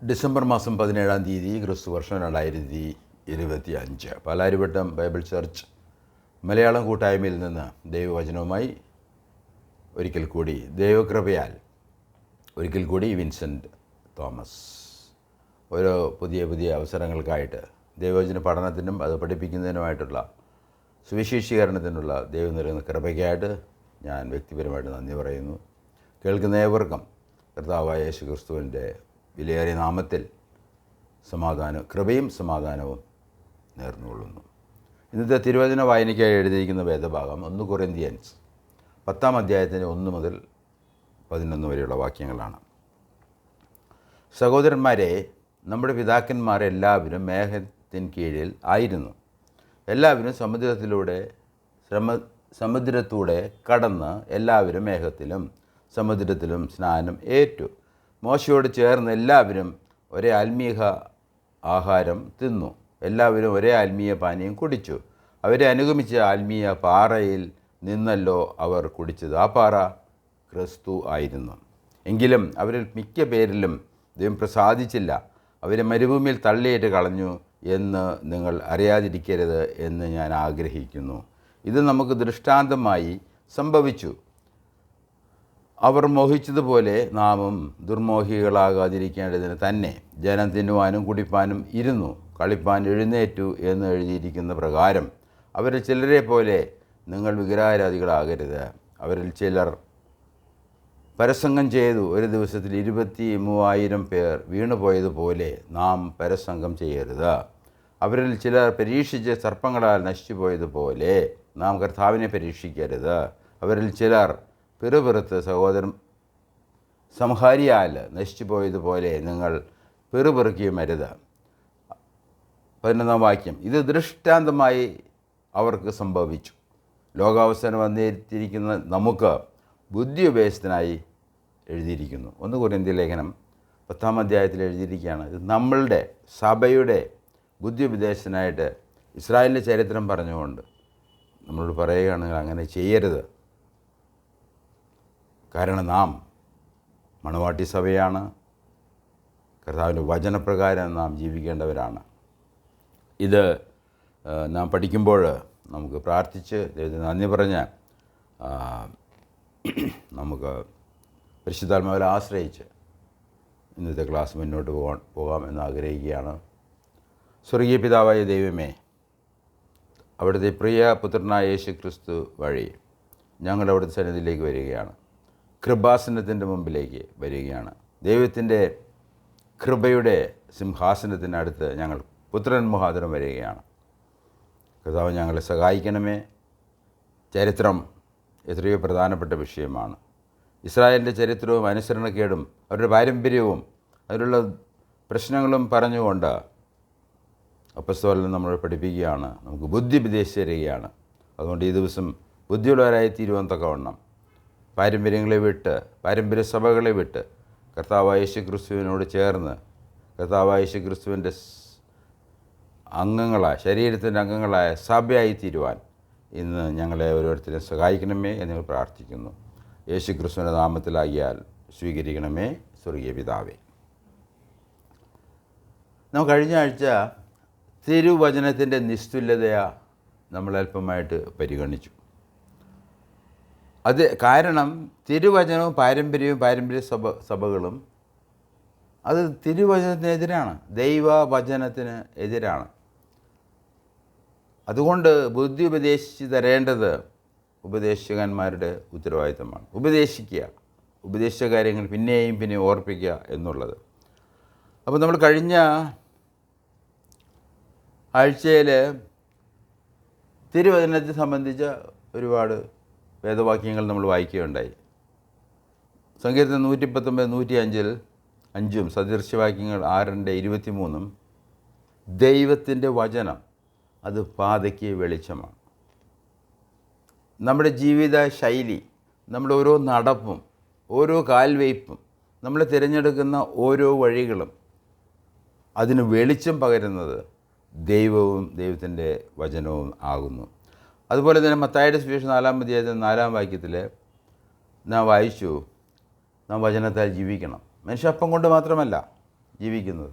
December മാസം 17-ാം തീയതി ക്രിസ്തുവർഷം 2025 പാലാരിവട്ടം ബൈബിൾ ചർച്ച് മലയാളം കൂട്ടായ്മയിൽ നിന്ന് ദൈവവചനവുമായി ഒരിക്കൽ കൂടി ദൈവകൃപയാൽ വിൻസെൻ്റ് തോമസ് ഓരോ പുതിയ അവസരങ്ങൾക്കായിട്ട് ദൈവവചന പഠനത്തിനും അത് പഠിപ്പിക്കുന്നതിനുമായിട്ടുള്ള സുവിശേഷീകരണത്തിനുള്ള ദൈവം നൽകുന്ന കൃപയ്ക്കായിട്ട് ഞാൻ വ്യക്തിപരമായിട്ട് നന്ദി പറയുന്നു. കേൾക്കുന്ന ഏവർക്കും കർത്താവായ യേശു ക്രിസ്തുവിൻ്റെ വിലയേറിയ നാമത്തിൽ കൃപയും സമാധാനവും നേർന്നുകൊള്ളുന്നു. ഇന്നത്തെ തിരുവചന വായനയ്ക്കായി എഴുതിയിരിക്കുന്ന വേദഭാഗം 1 കൊരിന്ത്യൻസ് 10-ാം അധ്യായത്തിൻ്റെ 1 മുതൽ 11 വരെയുള്ള വാക്യങ്ങളാണ്. സഹോദരന്മാരെ, നമ്മുടെ പിതാക്കന്മാർ എല്ലാവരും മേഘത്തിൻ കീഴിൽ ആയിരുന്നു. എല്ലാവരും സമുദ്രത്തൂടെ കടന്ന് എല്ലാവരും മേഘത്തിലും സമുദ്രത്തിലും സ്നാനം ഏറ്റു. മോശയോട് ചേർന്ന് എല്ലാവരും ഒരേ ആത്മീയ ആഹാരം തിന്നു. എല്ലാവരും ഒരേ ആത്മീയ പാനീയം കുടിച്ചു. അവരെ അനുഗമിച്ച ആത്മീയ പാറയിൽ നിന്നല്ലോ അവർ കുടിച്ചത്. ആ പാറ ക്രിസ്തു ആയിരുന്നു. എങ്കിലും അവരിൽ മിക്ക പേരിലും ദൈവം പ്രസാദിച്ചില്ല. അവരെ മരുഭൂമിയിൽ തള്ളിയിട്ട് കളഞ്ഞു എന്ന് നിങ്ങൾ അറിയാതിരിക്കരുത് എന്ന് ഞാൻ ആഗ്രഹിക്കുന്നു. ഇത് നമുക്ക് ദൃഷ്ടാന്തമായി സംഭവിച്ചു. അവർ മോഹിച്ചതുപോലെ നാമും ദുർമോഹികളാകാതിരിക്കേണ്ടതിന് തന്നെ ജനം തിന്നുവാനും കുടിപ്പാനും ഇരുന്നു, കളിപ്പാൻ എഴുന്നേറ്റു എന്ന് എഴുതിയിരിക്കുന്ന പ്രകാരം അവരിൽ ചിലരെ പോലെ നിങ്ങൾ വിഗ്രഹാരാധികളാകരുത്. അവരിൽ ചിലർ പരസംഗം ചെയ്തു. ഒരു ദിവസത്തിൽ 23,000 പേർ വീണുപോയതുപോലെ നാം പരസംഗം ചെയ്യരുത്. അവരിൽ ചിലർ പരീക്ഷിച്ച് സർപ്പങ്ങളാൽ നശിച്ചുപോയതുപോലെ നാം കർത്താവിനെ പരീക്ഷിക്കരുത്. അവരിൽ ചിലർ പിറുപിറുത്ത് സഹോദരൻ സംഹാരിയാൽ നശിച്ചു പോയതുപോലെ നിങ്ങൾ പിറുപിറുക്കുകയും അരുത്. 11-ാം വാക്യം, ഇത് ദൃഷ്ടാന്തമായി അവർക്ക് സംഭവിച്ചു. ലോകാവസാനം വന്നിരിക്കുന്ന നമുക്ക് ബുദ്ധി ഉപദേശത്തിനായി എഴുതിയിരിക്കുന്നു. 1 കൊരിന്ത്യർ ലേഖനം 10-ാം അധ്യായത്തിൽ എഴുതിയിരിക്കുകയാണ്. ഇത് നമ്മളുടെ സഭയുടെ ബുദ്ധി ഉപദേശത്തിനായിട്ട് ഇസ്രായേലിൻ്റെ ചരിത്രം പറഞ്ഞുകൊണ്ട് നമ്മളോട് പറയുകയാണെങ്കിൽ അങ്ങനെ ചെയ്യരുത്. കാരണം നാം മണവാട്ടി സഭയാണ്. കർത്താവിൻ്റെ വചനപ്രകാരം നാം ജീവിക്കേണ്ടവരാണ്. ഇത് നാം പഠിക്കുമ്പോൾ നമുക്ക് പ്രാർത്ഥിച്ച് ദൈവത്തിന് നന്ദി പറഞ്ഞ് നമുക്ക് പരിശുദ്ധാത്മാവിനെ ആശ്രയിച്ച് ഇന്നത്തെ ക്ലാസ് മുന്നോട്ട് പോകാം എന്ന് ആഗ്രഹിക്കുകയാണ്. സ്വർഗീയ പിതാവായ ദൈവമേ, അവിടുത്തെ പ്രിയ പുത്രനായ യേശു ക്രിസ്തു വഴി ഞങ്ങൾ അവിടുത്തെ സന്നിധിയിലേക്ക് വരികയാണ്. കൃപാസനത്തിൻ്റെ മുമ്പിലേക്ക് വരികയാണ്. ദൈവത്തിൻ്റെ കൃപയുടെ സിംഹാസനത്തിനടുത്ത് ഞങ്ങൾ പുത്രൻ മുഖാന്തരം വരികയാണ്. കർത്താവ് ഞങ്ങളെ സഹായിക്കണമേ. ചരിത്രം എത്രയോ പ്രധാനപ്പെട്ട വിഷയമാണ്. ഇസ്രായേലിൻ്റെ ചരിത്രവും അനുസരണക്കേടും അവരുടെ പാരമ്പര്യവും അതിലുള്ള പ്രശ്നങ്ങളും പറഞ്ഞുകൊണ്ട് അപ്പസ്തലൻ നമ്മളെ പഠിപ്പിക്കുകയാണ്. നമുക്ക് ബുദ്ധി ഉപദേശിച്ച് തരികയാണ്. അതുകൊണ്ട് ഈ ദിവസം ബുദ്ധിയുള്ളവരായി തീരുവാൻ തക്കവണ്ണം പാരമ്പര്യ സഭകളെ വിട്ട് കർത്താവായ യേശു ക്രിസ്തുവിനോട് ചേർന്ന് കർത്താവായ യേശു ക്രിസ്തുവിൻ്റെ ശരീരത്തിൻ്റെ അംഗങ്ങളായ സഭയായി തീരുവാൻ ഇന്ന് ഞങ്ങളെ ഓരോരുത്തരെയും സഹായിക്കണമേ എന്ന് പ്രാർത്ഥിക്കുന്നു. യേശു ക്രിസ്തുവിൻ്റെ നാമത്തിലാകിയാൽ സ്വീകരിക്കണമേ സ്വർഗീയ പിതാവേ. നാം കഴിഞ്ഞ ആഴ്ച തിരുവചനത്തിൻ്റെ നിസ്തുല്യതയെ നമ്മളൽപ്പമായിട്ട് പരിഗണിച്ചു. അത് കാരണം തിരുവചനവും പാരമ്പര്യ സഭകളും അത് തിരുവചനത്തിനെതിരാണ്, ദൈവവചനത്തിന് എതിരാണ്. അതുകൊണ്ട് ബുദ്ധി ഉപദേശിച്ച് തരേണ്ടത് ഉപദേശകന്മാരുടെ ഉത്തരവാദിത്തമാണ്. ഉപദേശിച്ച കാര്യങ്ങൾ പിന്നെയും ഓർപ്പിക്കുക എന്നുള്ളത്. അപ്പോൾ നമ്മൾ കഴിഞ്ഞ ആഴ്ചയിൽ തിരുവചനത്തെ സംബന്ധിച്ച ഒരുപാട് വേദവാക്യങ്ങൾ നമ്മൾ വായിക്കുകയുണ്ടായി. സങ്കീർത്തനം 119, 105 സദൃശ്യവാക്യങ്ങൾ 6:23 ദൈവത്തിൻ്റെ വചനം അത് പാതയ്ക്ക് വെളിച്ചമാണ്. നമ്മുടെ ജീവിത ശൈലി, നമ്മുടെ ഓരോ നടപ്പും ഓരോ കാൽവയ്പ്പും നമ്മൾ തിരഞ്ഞെടുക്കുന്ന ഓരോ വഴികളും അതിന് വെളിച്ചം പകരുന്നത് ദൈവവും ദൈവത്തിൻ്റെ വചനവും ആകുന്നു. അതുപോലെ തന്നെ മത്തായിയുടെ സുവിശേഷം 4-ാം അധ്യായത്തിൽ 4-ാം വാക്യത്തിൽ നാം വായിച്ചു, നാം വചനത്താൽ ജീവിക്കണം. മനുഷ്യപ്പം കൊണ്ട് മാത്രമല്ല, ജീവിക്കുന്നത്.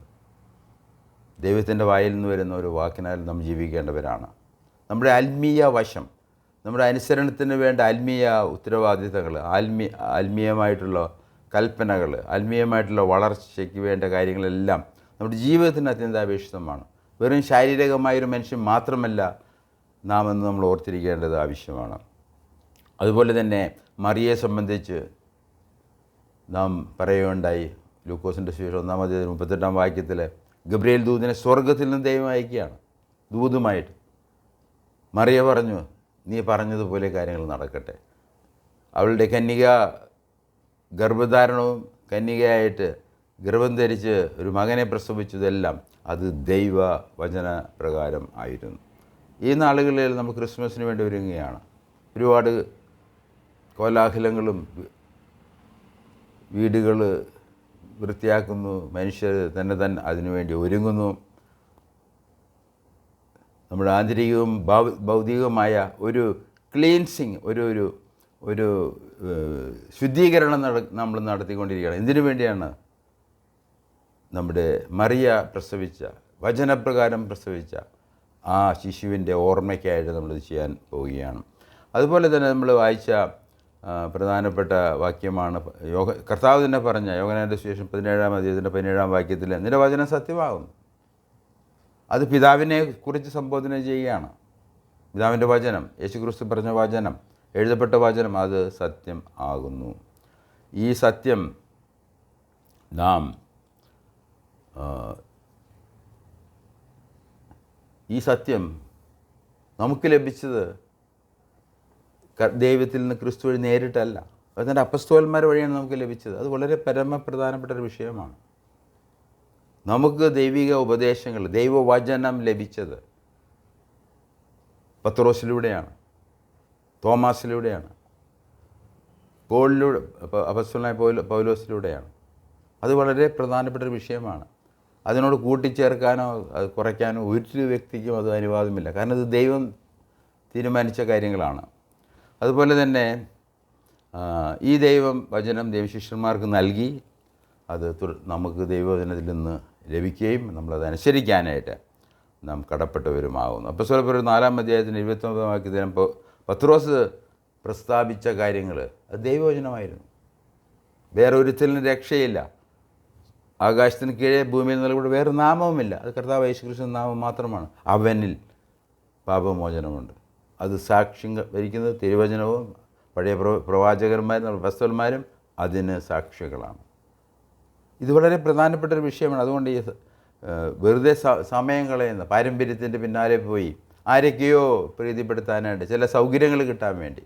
ദൈവത്തിൻ്റെ വായിൽ നിന്ന് വരുന്ന ഒരു വാക്കിനാൽ നാം ജീവിക്കേണ്ടവരാണ്. നമ്മുടെ ആത്മീയ വശം, നമ്മുടെ അനുസരണത്തിന് വേണ്ട ആത്മീയ ഉത്തരവാദിത്തങ്ങൾ, ആത്മീയമായിട്ടുള്ള കൽപ്പനകൾ, ആത്മീയമായിട്ടുള്ള വളർച്ചയ്ക്ക് വേണ്ട കാര്യങ്ങളെല്ലാം നമ്മുടെ ജീവിതത്തിന് അത്യന്താപേക്ഷിതമാണ്. വെറും ശാരീരികമായൊരു മനുഷ്യൻ മാത്രമല്ല നാം എന്ന് നമ്മൾ ഓർത്തിരിക്കേണ്ടത് ആവശ്യമാണ്. അതുപോലെ തന്നെ മറിയയെ സംബന്ധിച്ച് നാം പറയുകയുണ്ടായി. ലൂക്കോസിൻ്റെ സുവിശേഷം 1-ാം അധ്യായം 38-ാം വാക്യത്തിൽ ഗബ്രിയേൽ ദൂതനെ സ്വർഗത്തിൽ നിന്ന് ദൈവം അയക്കുകയാണ് ദൂതുമായിട്ട്. മറിയ പറഞ്ഞു, നീ പറഞ്ഞതുപോലെ കാര്യങ്ങൾ നടക്കട്ടെ. അവളുടെ ഗർഭധാരണവും കന്യകയായിട്ട് ഗർഭം ധരിച്ച് ഒരു മകനെ പ്രസവിച്ചതെല്ലാം അത് ദൈവവചന പ്രകാരം ആയിരുന്നു. ഈ നാളുകളിൽ നമ്മൾ ക്രിസ്മസിന് വേണ്ടി ഒരുങ്ങുകയാണ്. ഒരുപാട് കോലാഹലങ്ങളും, വീടുകൾ വൃത്തിയാക്കുന്നു, മനുഷ്യർ തന്നെ അതിനുവേണ്ടി ഒരുങ്ങുന്നു. നമ്മുടെ ആന്തരികവും ഭൗതികവുമായ ഒരു ക്ലീൻസിങ്, ഒരു ശുദ്ധീകരണം നമ്മൾ നടത്തിക്കൊണ്ടിരിക്കുകയാണ്. എന്തിനു വേണ്ടിയാണ്? നമ്മുടെ മറിയ പ്രസവിച്ച, വചനപ്രകാരം പ്രസവിച്ച ആ ശിശുവിൻ്റെ ഓർമ്മയ്ക്കായിട്ട് നമ്മളിത് ചെയ്യാൻ പോവുകയാണ്. അതുപോലെ തന്നെ നമ്മൾ വായിച്ച പ്രധാനപ്പെട്ട വാക്യമാണ് കർത്താവ് തന്നെ പറഞ്ഞ യോഹന്നാന്റെ സുവിശേഷം 17-ാം അധ്യായത്തിൻ്റെ 17-ാം വാക്യത്തിൽ, നിന്റെ വചനം സത്യമാകുന്നു. അത് പിതാവിനെ കുറിച്ച് സംബോധന ചെയ്യുകയാണ്. പിതാവിൻ്റെ വചനം, യേശുക്രിസ്തു പറഞ്ഞ വചനം, എഴുതപ്പെട്ട വചനം, അത് സത്യം ആകുന്നു. ഈ സത്യം നമുക്ക് ലഭിച്ചത് ദൈവത്തിൽ നിന്ന് ക്രിസ്തു വഴി നേരിട്ടല്ല, അതിൻ്റെ അപ്പസ്തോലന്മാർ വഴിയാണ് നമുക്ക് ലഭിച്ചത്. അത് വളരെ പരമപ്രധാനപ്പെട്ട ഒരു വിഷയമാണ്. നമുക്ക് ദൈവിക ഉപദേശങ്ങൾ, ദൈവവചനം ലഭിച്ചത് പത്രോസിലൂടെയാണ്, തോമാസിലൂടെയാണ്, അപ്പസ്തോലനായ പൗലോസിലൂടെയാണ്. അത് വളരെ പ്രധാനപ്പെട്ട ഒരു വിഷയമാണ്. അതിനോട് കൂട്ടിച്ചേർക്കാനോ അത് കുറയ്ക്കാനോ ഒരു വ്യക്തിക്കും അത് അനുവാദമില്ല. കാരണം ഇത് ദൈവം തീരുമാനിച്ച കാര്യങ്ങളാണ്. അതുപോലെ തന്നെ ഈ വചനം ദൈവശിഷ്യന്മാർക്ക് നൽകി, അത് നമുക്ക് ദൈവവചനത്തിൽ നിന്ന് ലഭിക്കുകയും നമ്മളത് അനുസരിക്കാനായിട്ട് നാം കടപ്പെട്ടവരുമാകുന്നു. അപ്പോസ്തലപ്രവൃത്തി 4-ാം അധ്യായത്തിന് 29-ാം വാക്യത്തിൽ പത്രോസ് പ്രസ്താവിച്ച കാര്യങ്ങൾ അത് ദൈവവചനമായിരുന്നു. വേറെ ഒരുത്തലിന് രക്ഷയില്ല. ആകാശത്തിന് കീഴേ ഭൂമിയിൽ നൽകപ്പെട്ട വേറെ നാമവുമില്ല. അത് കർത്താവ് യേശുക്രിസ്തു നാമം മാത്രമാണ്. അവനിൽ പാപമോചനമുണ്ട്. അത് സാക്ഷ്യം വഹിക്കുന്നത് തിരുവചനവും പഴയ പ്രവാചകന്മാരും അപ്പോസ്തലന്മാരും അതിന് സാക്ഷികളാണ്. ഇത് വളരെ പ്രധാനപ്പെട്ട ഒരു വിഷയമാണ്. അതുകൊണ്ട് ഈ വെറുതെ സമയം കളയുന്ന പാരമ്പര്യത്തിൻ്റെ പിന്നാലെ പോയി ആരൊക്കെയോ പ്രീതിപ്പെടുത്താനായിട്ട്, ചില സൗകര്യങ്ങൾ കിട്ടാൻ വേണ്ടി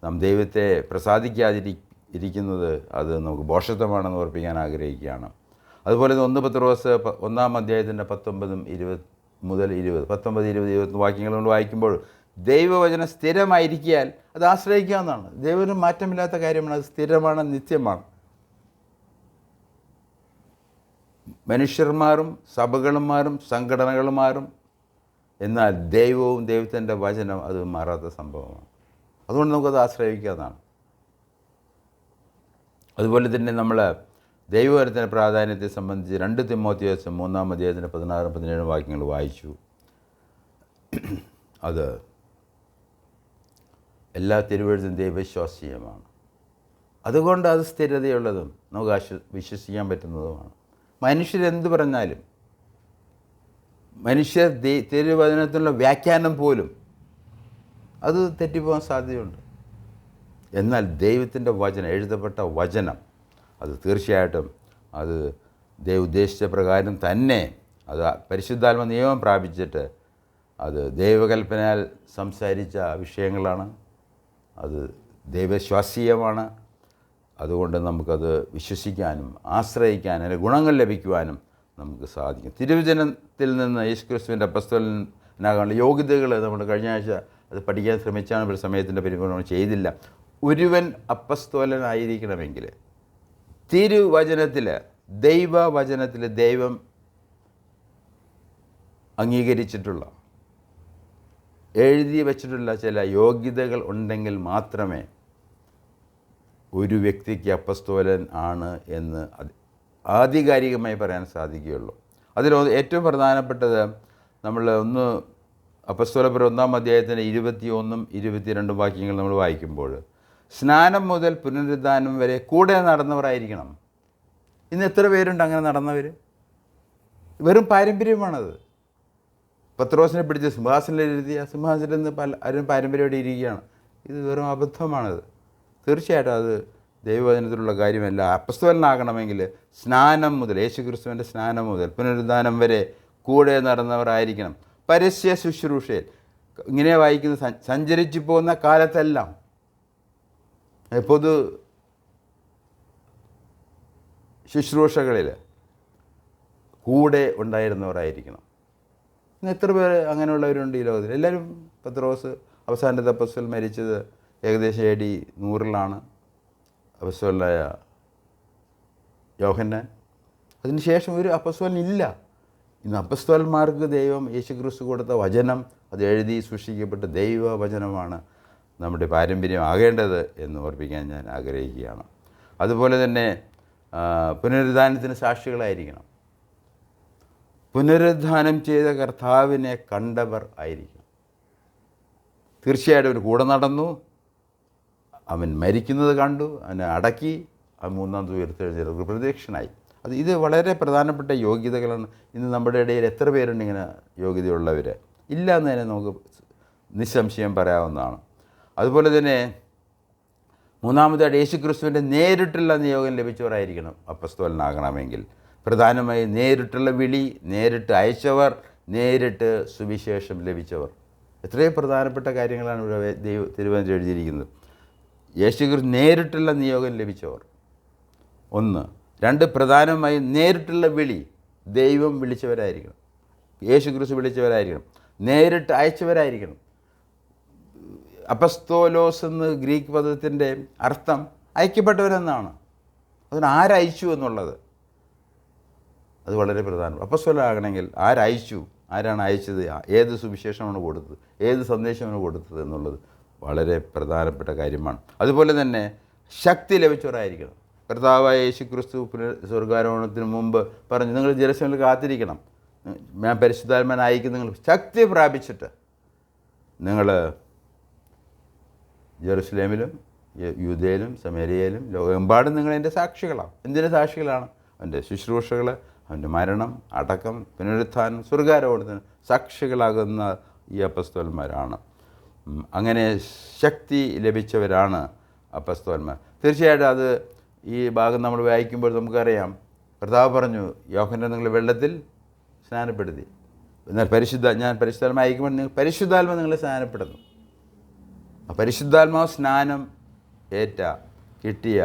നാം ദൈവത്തെ പ്രസാദിക്കാതിരിക്കുന്നത് അത് നമുക്ക് ഭോഷത്വമാണെന്ന് ഓർപ്പിക്കാൻ ആഗ്രഹിക്കുകയാണ്. അതുപോലെ 1 പത്രോസ് 1-ാം അധ്യായത്തിൻ്റെ 19-20 വാക്യങ്ങൾ കൊണ്ട് വായിക്കുമ്പോൾ ദൈവവചനം സ്ഥിരമായിരിക്കാൻ അത് ആശ്രയിക്കാവുന്നതാണ്. ദൈവത്തിന് മാറ്റമില്ലാത്ത കാര്യമാണ്. അത് സ്ഥിരമാണ്, നിത്യമാണ്. മനുഷ്യർ മാറും, സഭകളും മാറും, സംഘടനകളും മാറും, എന്നാൽ ദൈവവും ദൈവത്തിൻ്റെ വചനം അത് മാറാത്ത സംഭവമാണ്. അതുകൊണ്ട് നമുക്കത് ആശ്രയിക്കാവുന്നതാണ്. അതുപോലെ തന്നെ നമ്മൾ ദൈവവചനത്തിൻ്റെ പ്രാധാന്യത്തെ സംബന്ധിച്ച് 2 തിമോത്തിയോസ് 3-ാം അധ്യായത്തിൻ്റെ 16-17 വാക്യങ്ങൾ വായിച്ചു. അത് എല്ലാ തിരുവെഴുത്തും ദൈവവിശ്വാസീയമാണ്. അതുകൊണ്ട് അത് സ്ഥിരതയുള്ളതും നമുക്ക് വിശ്വസിക്കാൻ പറ്റുന്നതുമാണ്. മനുഷ്യരെന്ത് പറഞ്ഞാലും, മനുഷ്യർ തിരുവചനത്തിനുള്ള വ്യാഖ്യാനം പോലും അത് തെറ്റിപ്പോകാൻ സാധ്യതയുണ്ട്. എന്നാൽ ദൈവത്തിൻ്റെ വചനം, എഴുതപ്പെട്ട വചനം, അത് തീർച്ചയായിട്ടും അത് ദൈവം ഉദ്ദേശിച്ച പ്രകാരം തന്നെ അത് പരിശുദ്ധാത്മ നിയമം പ്രാപിച്ചിട്ട് അത് ദൈവകൽപ്പനയാൽ സംസാരിച്ച വിഷയങ്ങളാണ്. അത് ദൈവശ്വാസീയമാണ്. അതുകൊണ്ട് നമുക്കത് വിശ്വസിക്കാനും ആശ്രയിക്കാനും അതിൻ്റെ ഗുണങ്ങൾ ലഭിക്കുവാനും നമുക്ക് സാധിക്കും. തിരുവചനത്തിൽ നിന്ന് യേശുക്രിസ്തുവിൻ്റെ അപ്പസ്തോലനാകാനുള്ള യോഗ്യതകൾ നമ്മൾ കഴിഞ്ഞ ആഴ്ച അത് പഠിക്കാൻ ശ്രമിച്ചാണ്, ഒരു സമയത്തിൻ്റെ പരിപൂർണ്ണം ചെയ്തില്ല. ഒരുവൻ അപ്പസ്തോലനായിരിക്കണമെങ്കിൽ തിരുവചനത്തിൽ, ദൈവവചനത്തിൽ ദൈവം അംഗീകരിച്ചിട്ടുള്ള, എഴുതി വച്ചിട്ടുള്ള ചില യോഗ്യതകൾ ഉണ്ടെങ്കിൽ മാത്രമേ ഒരു വ്യക്തിക്ക് അപ്പസ്തോലൻ ആണ് എന്ന് ആധികാരികമായി പറയാൻ സാധിക്കുകയുള്ളൂ. അതിൽ ഏറ്റവും പ്രധാനപ്പെട്ടത് നമ്മൾ ഒന്ന് അപ്പസ്തോലപ്രവൃത്തി 1-ാം അധ്യായത്തിൻ്റെ 21 22 വാക്യങ്ങൾ നമ്മൾ വായിക്കുമ്പോൾ, സ്നാനം മുതൽ പുനരുദ്ധാനം വരെ കൂടെ നടന്നവരായിരിക്കണം. ഇന്ന് എത്ര പേരുണ്ട് അങ്ങനെ നടന്നവർ? വെറും പാരമ്പര്യമാണത്. പത്രോസിനെ പിടിച്ച് സിംഹാസനത്തിലിരുത്തി ആ സിംഹാസനത്തിൽ നിന്ന് ആരും പാരമ്പര്യമായിട്ട് ഇരിക്കുകയാണ്. ഇത് വെറും അബദ്ധമാണത്. തീർച്ചയായിട്ടും അത് ദൈവവചനത്തിലുള്ള കാര്യമല്ല. അപ്പസ്തോലനാകണമെങ്കിൽ സ്നാനം മുതൽ, യേശുക്രിസ്തുവിൻ്റെ സ്നാനം മുതൽ പുനരുദ്ധാനം വരെ കൂടെ നടന്നവരായിരിക്കണം. പരസ്യ ശുശ്രൂഷയിൽ ഇങ്ങനെ വായിക്കുന്ന സഞ്ചരിച്ചു പോകുന്ന കാലത്തെല്ലാം പൊതു ശുശ്രൂഷകളിൽ കൂടെ ഉണ്ടായിരുന്നവരായിരിക്കണം. ഇന്ന് എത്ര പേര് അങ്ങനെയുള്ളവരുണ്ട് ഈ ലോകത്തിൽ? എല്ലാവരും പത്രോസ് അവസാനത്തെ അപ്പസ്തോലൻ മരിച്ചത് ഏകദേശം AD 100-ലാണ്. അപ്പസ്തോലനായ യോഹന്നാൻ. അതിനുശേഷം ഒരു അപ്പസ്തോലൻ ഇല്ല. ഇന്ന് അപ്പസ്തോലന്മാർക്ക് ദൈവം യേശുക്രിസ്തു കൊടുത്ത വചനം, അത് എഴുതി സൂക്ഷിക്കപ്പെട്ട ദൈവവചനമാണ് നമ്മുടെ പാരമ്പര്യം ആകേണ്ടത് എന്ന് ഓർപ്പിക്കാൻ ഞാൻ ആഗ്രഹിക്കുകയാണ്. അതുപോലെ തന്നെ പുനരുദ്ധാനത്തിന് സാക്ഷികളായിരിക്കണം. പുനരുദ്ധാനം ചെയ്ത കർത്താവിനെ കണ്ടവർ ആയിരിക്കണം. തീർച്ചയായിട്ടും അവൻ കൂടെ നടന്നു, അവൻ മരിക്കുന്നത് കണ്ടു, അവനെ അടക്കി, ആ 3-ാം ദിവസം ഉയർത്തെഴുന്നേൽപ്പിൽ പ്രത്യക്ഷനായി. ഇത് വളരെ പ്രധാനപ്പെട്ട യോഗ്യതകളാണ്. ഇന്ന് നമ്മുടെ ഇടയിൽ എത്ര പേരുണ്ട് ഇങ്ങനെ യോഗ്യതയുള്ളവർ? ഇല്ല എന്ന് തന്നെ നമുക്ക് നിസ്സംശയം പറയാവുന്നതാണ്. അതുപോലെ തന്നെ മൂന്നാമതായിട്ട് യേശുക്രിസ്തുവിൻ്റെ നേരിട്ടുള്ള നിയോഗം ലഭിച്ചവരായിരിക്കണം അപ്പസ്തോലനാകണമെങ്കിൽ. പ്രധാനമായി നേരിട്ടുള്ള വിളി, നേരിട്ട് അയച്ചവർ, നേരിട്ട് സുവിശേഷം ലഭിച്ചവർ. എത്രയും പ്രധാനപ്പെട്ട കാര്യങ്ങളാണ് ഇവിടെ തിരുവചനത്തിൽ എഴുതിയിരിക്കുന്നത്. യേശുക്രിസ്തു നേരിട്ടുള്ള നിയോഗം ലഭിച്ചവർ 1. 2, പ്രധാനമായും നേരിട്ടുള്ള വിളി, ദൈവം വിളിച്ചവരായിരിക്കണം, യേശുക്രിസ്തു വിളിച്ചവരായിരിക്കണം, നേരിട്ട് അയച്ചവരായിരിക്കണം. അപ്പസ്തോലോസ് എന്ന് ഗ്രീക്ക് പദത്തിൻ്റെ അർത്ഥം അയക്കപ്പെട്ടവരെന്നാണ്. അതിന് ആരയച്ചു എന്നുള്ളത് അത് വളരെ പ്രധാനം. അപ്പസ്തോലനാകണമെങ്കിൽ ആരയച്ചു, ആരാണ് അയച്ചത്, ഏത് സുവിശേഷമാണ് കൊടുത്തത്, ഏത് സന്ദേശമാണ് കൊടുത്തത് എന്നുള്ളത് വളരെ പ്രധാനപ്പെട്ട കാര്യമാണ്. അതുപോലെ തന്നെ ശക്തി ലഭിച്ചവരായിരിക്കണം. കർത്താവായ യേശുക്രിസ്തു സ്വർഗാരോഹണത്തിന് മുമ്പ് പറഞ്ഞു, നിങ്ങൾ ജെറുസലേമിൽ കാത്തിരിക്കണം, ഞാൻ പരിശുദ്ധാത്മാവിനെ അയക്കും, നിങ്ങൾ ശക്തി പ്രാപിച്ചിട്ട് നിങ്ങൾ ജെറുസലേമിലും യൂദയിലും സമരിയയിലും ലോകമെമ്പാടും നിങ്ങൾ എൻ്റെ സാക്ഷികളാണ്. എന്തിൻ്റെ സാക്ഷികളാണ്? അവൻ്റെ ശുശ്രൂഷകൾ, അവൻ്റെ മരണം, അടക്കം, പുനരുത്ഥാനം, സ്വർഗാരോഹണത്തിന് സാക്ഷികളാകുന്ന ഈ അപ്പസ്തോലന്മാരാണ്. അങ്ങനെ ശക്തി ലഭിച്ചവരാണ് അപ്പസ്തോലന്മാർ. തീർച്ചയായിട്ടും അത് ഈ ഭാഗം നമ്മൾ വായിക്കുമ്പോൾ നമുക്കറിയാം, കർത്താവ് പറഞ്ഞു, യോഹന്നാൻ നിങ്ങൾ വെള്ളത്തിൽ സ്നാനപ്പെടുത്തി, എന്നാൽ ഞാൻ പരിശുദ്ധാത്മാ അയക്കുമ്പോൾ നിങ്ങൾ പരിശുദ്ധാത്മ നിങ്ങളെ സ്നാനപ്പെടുന്നു. ആ പരിശുദ്ധാത്മാവ് സ്നാനം കിട്ടിയ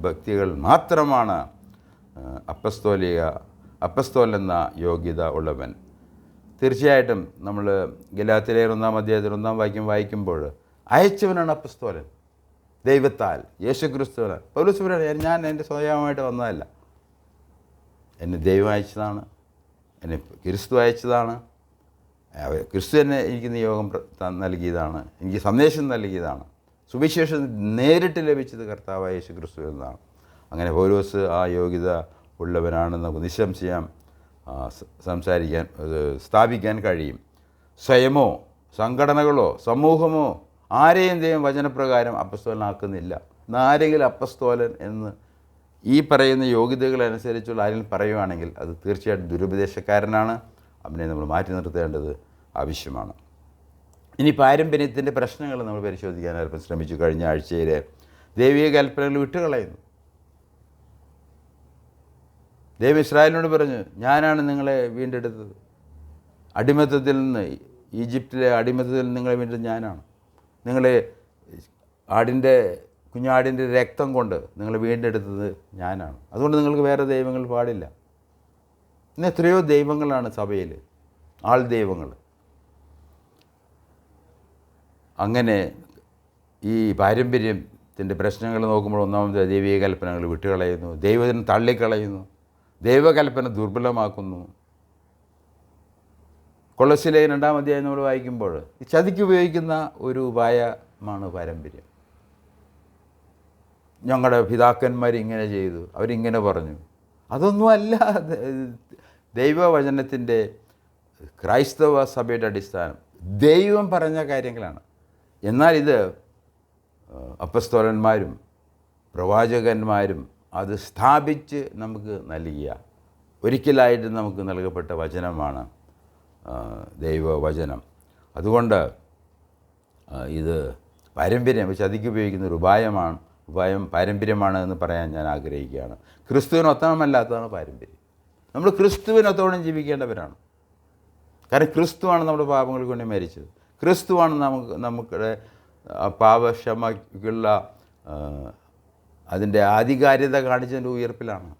വ്യക്തികൾ മാത്രമാണ് അപ്പസ്തോലൻ എന്ന യോഗ്യത ഉള്ളവൻ. തീർച്ചയായിട്ടും നമ്മൾ ഗലാത്യലേഖനം 1-ാം അധ്യായത്തിൽ 1-ാം വാക്യം വായിക്കുമ്പോൾ അയച്ചവനാണ് അപ്പസ്തോലൻ, ദൈവത്താൽ, യേശുക്രിസ്തുവിനാൽ. പൗലോസ് പറയുന്നത്, ഞാൻ എൻ്റെ സ്വയമായിട്ട് വന്നതല്ല, എന്നെ ദൈവം അയച്ചതാണ്, എന്നെ ക്രിസ്തു അയച്ചതാണ്, ക്രിസ്തു എന്നെ എനിക്ക് നിയോഗം നൽകിയതാണ്, എനിക്ക് സന്ദേശം നൽകിയതാണ്. സുവിശേഷം നേരിട്ട് ലഭിച്ചത് കർത്താവായ യേശുക്രിസ്തു എന്നാണ്. അങ്ങനെ പൗലോസ് ആ യോഗ്യത ഉള്ളവനാണെന്ന് നമുക്ക് നിസ്സംശയം സ്ഥാപിക്കാൻ കഴിയും. സ്വയമോ സംഘടനകളോ സമൂഹമോ ആരെയും ദൈവം വചനപ്രകാരം അപ്പസ്തോലനാക്കുന്നില്ല. ആരെങ്കിലും അപ്പസ്തോലൻ എന്ന് ഈ പറയുന്ന യോഗ്യതകളനുസരിച്ചുള്ള ആരെങ്കിലും പറയുകയാണെങ്കിൽ അത് തീർച്ചയായിട്ടും ദുരുപദേശക്കാരനാണ്. അവനെ നമ്മൾ മാറ്റി നിർത്തേണ്ടത് ആവശ്യമാണ്. ഇനി പാരമ്പര്യത്തിൻ്റെ പ്രശ്നങ്ങൾ നമ്മൾ പരിശോധിക്കാൻ അല്പം ശ്രമിച്ചു. കഴിഞ്ഞ ആഴ്ചയിൽ ദൈവിക കൽപ്പനകൾ വിട്ടുകളയുന്നു. ദൈവം ഇസ്രായേലിനോട് പറഞ്ഞു, ഞാനാണ് നിങ്ങളെ വീണ്ടെടുത്തത്, അടിമത്തത്തിൽ നിന്ന്, ഈജിപ്തിലെ അടിമത്തത്തിൽ നിന്ന് നിങ്ങളെ വീണ്ടെടുത്തത് ഞാനാണ്, നിങ്ങളെ കുഞ്ഞാടിൻ്റെ രക്തം കൊണ്ട് നിങ്ങൾ വീണ്ടെടുത്തത് ഞാനാണ്, അതുകൊണ്ട് നിങ്ങൾക്ക് വേറെ ദൈവങ്ങൾ പാടില്ല. ഇന്ന് എത്രയോ ദൈവങ്ങളാണ് സഭയിൽ, ആൾ ദൈവങ്ങൾ. അങ്ങനെ ഈ പാരമ്പര്യത്തിൻ്റെ പ്രശ്നങ്ങൾ നോക്കുമ്പോൾ ഒന്നാമത് ദൈവിക കൽപ്പനകൾ വിട്ടുകളയുന്നു, ദൈവത്തിനെ തള്ളിക്കളയുന്നു, ദൈവകൽപ്പന ദുർബലമാക്കുന്നു. കൊളോസ്യലേഖനം 2-ാം അധ്യായം നമ്മൾ വായിക്കുമ്പോൾ ഈ ചതിക്ക് ഉപയോഗിക്കുന്ന ഒരു ഉപായമാണ് പാരമ്പര്യം. ഞങ്ങളുടെ പിതാക്കന്മാർ ഇങ്ങനെ ചെയ്തു, അവരിങ്ങനെ പറഞ്ഞു, അതൊന്നുമല്ല ദൈവവചനത്തിൻ്റെ ക്രൈസ്തവ സഭയുടെ അടിസ്ഥാനം. ദൈവം പറഞ്ഞ കാര്യങ്ങളാണ്. എന്നാൽ ഇത് അപ്പസ്തോലന്മാരും പ്രവാചകന്മാരും അത് സ്ഥാപിച്ച് നമുക്ക് നൽകിയ, ഒരിക്കലായിട്ട് നമുക്ക് നൽകപ്പെട്ട വചനമാണ് ദൈവവചനം. അതുകൊണ്ട് ഇത് പാരമ്പര്യം ചതിക്ക് ഉപയോഗിക്കുന്ന ഒരു ഉപായം പാരമ്പര്യമാണ് എന്ന് പറയാൻ ഞാൻ ആഗ്രഹിക്കുകയാണ്. ക്രിസ്തുവിനൊത്തമല്ലാത്തതാണ് പാരമ്പര്യം. നമ്മൾ ക്രിസ്തുവിനൊത്തോളം ജീവിക്കേണ്ടവരാണ്. കാരണം ക്രിസ്തുവാണ് നമ്മുടെ പാപങ്ങൾക്ക് വേണ്ടി മരിച്ചത്. ക്രിസ്തുവാണ് നമുക്കുടെ പാപക്ഷമയ്ക്കുള്ള അതിൻ്റെ ആധികാരികത കാണിച്ചതിൻ്റെ ഉയർപ്പിലാണ്.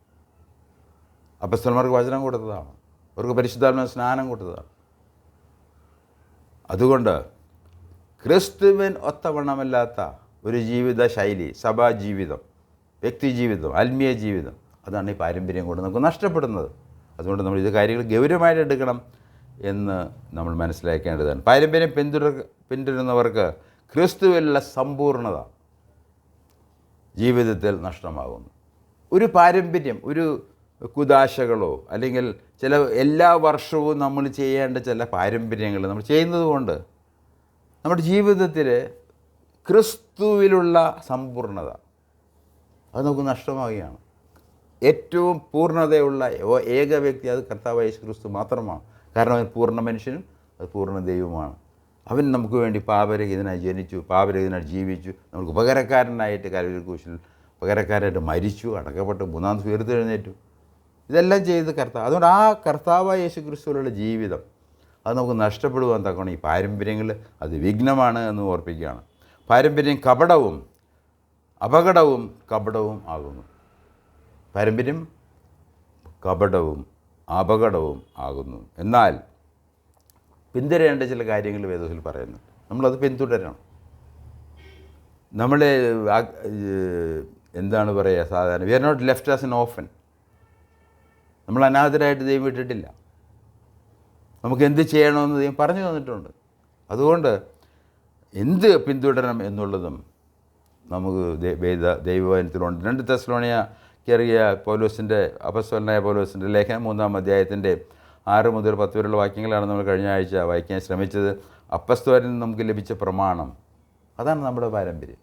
അപ്പസ്തലന്മാർക്ക് വചനം കൊടുത്തതാണ്, അവർക്ക് പരിശുദ്ധാത്മ സ്നാനം കൊടുത്തതാണ്. അതുകൊണ്ട് ക്രിസ്തുവിൻ ഒത്തവണ്ണമല്ലാത്ത ഒരു ജീവിത ശൈലി, സഭാജീവിതം, വ്യക്തിജീവിതം, ആത്മീയ ജീവിതം, അതാണ് ഈ പാരമ്പര്യം കൊണ്ട് നമുക്ക് നഷ്ടപ്പെടുന്നത്. അതുകൊണ്ട് നമ്മൾ ഇത് കാര്യങ്ങൾ ഗൗരവമായിട്ട് എടുക്കണം എന്ന് നമ്മൾ മനസ്സിലാക്കേണ്ടതാണ്. പാരമ്പര്യം പിന്തുടരുന്നവർക്ക് ക്രിസ്തുവിലുള്ള സമ്പൂർണ്ണത ജീവിതത്തിൽ നഷ്ടമാകുന്നു. ഒരു പാരമ്പര്യം, ഒരു കുദാശകളോ അല്ലെങ്കിൽ ചില എല്ലാ വർഷവും നമ്മൾ ചെയ്യേണ്ട ചില പാരമ്പര്യങ്ങൾ നമ്മൾ ചെയ്യുന്നത് കൊണ്ട് നമ്മുടെ ജീവിതത്തിൽ ക്രിസ്തുവിലുള്ള സമ്പൂർണ്ണത അത് നമുക്ക് നഷ്ടമാവുകയാണ്. ഏറ്റവും പൂർണ്ണതയുള്ള ഏക വ്യക്തി അത് കർത്താവായ യേശു ക്രിസ്തു മാത്രമാണ്. കാരണം അവൻ പൂർണ്ണ മനുഷ്യനും അത് പൂർണ്ണ ദൈവമാണ്. അവൻ നമുക്ക് വേണ്ടി പാപരഹിതനായി ജനിച്ചു, പാപരഹിതനായി ജീവിച്ചു, നമുക്ക് ഉപകാരക്കാരനായിട്ട് കൽവരി ക്രൂശിൽ പകരക്കാരായിട്ട് മരിച്ചു, അടക്കപ്പെട്ട് മൂന്നാം ദിവസം ഉയർത്തെഴുന്നേറ്റു. ഇതെല്ലാം ചെയ്ത് കർത്താവ്. അതുകൊണ്ട് ആ കർത്താവായ യേശു ക്രിസ്തുവിലുള്ള ജീവിതം അത് നമുക്ക് നഷ്ടപ്പെടുവാൻ തക്കണം. ഈ പാരമ്പര്യങ്ങൾ അത് വിഘ്നമാണ് എന്ന് ഓർപ്പിക്കുകയാണ്. പാരമ്പര്യം അപകടവും ആകുന്നു. പാരമ്പര്യം അപകടവും ആകുന്നു. എന്നാൽ പിന്തുടരേണ്ട ചില കാര്യങ്ങൾ വേദത്തിൽ പറയുന്നുണ്ട്. നമ്മളത് പിന്തുടരണം. നമ്മളെ എന്താണ് പറയുക, സാധാരണ we are not left as an orphan. നമ്മൾ അനാഥരായിട്ട് ദൈവം വിട്ടിട്ടില്ല. നമുക്ക് എന്ത് ചെയ്യണമെന്ന് ദൈവം പറഞ്ഞു തന്നിട്ടുണ്ട്. അതുകൊണ്ട് എന്ത് പിന്തുടരണം എന്നുള്ളതും നമുക്ക് ദൈവവചനത്തിലുണ്ട്. 2 തെസ്സലോനിക്കറിയ അപ്പസ്തലനായ പൗലോസിൻ്റെ ലേഖനം 3-ാം അധ്യായത്തിൻ്റെ 6 മുതൽ 10 വരെയുള്ള വാക്യങ്ങളാണ് നമ്മൾ കഴിഞ്ഞ ആഴ്ച വായിക്കാൻ ശ്രമിച്ചത്. അപ്പസ്തോലനിൽ നമുക്ക് ലഭിച്ച പ്രമാണം അതാണ് നമ്മുടെ പാരമ്പര്യം.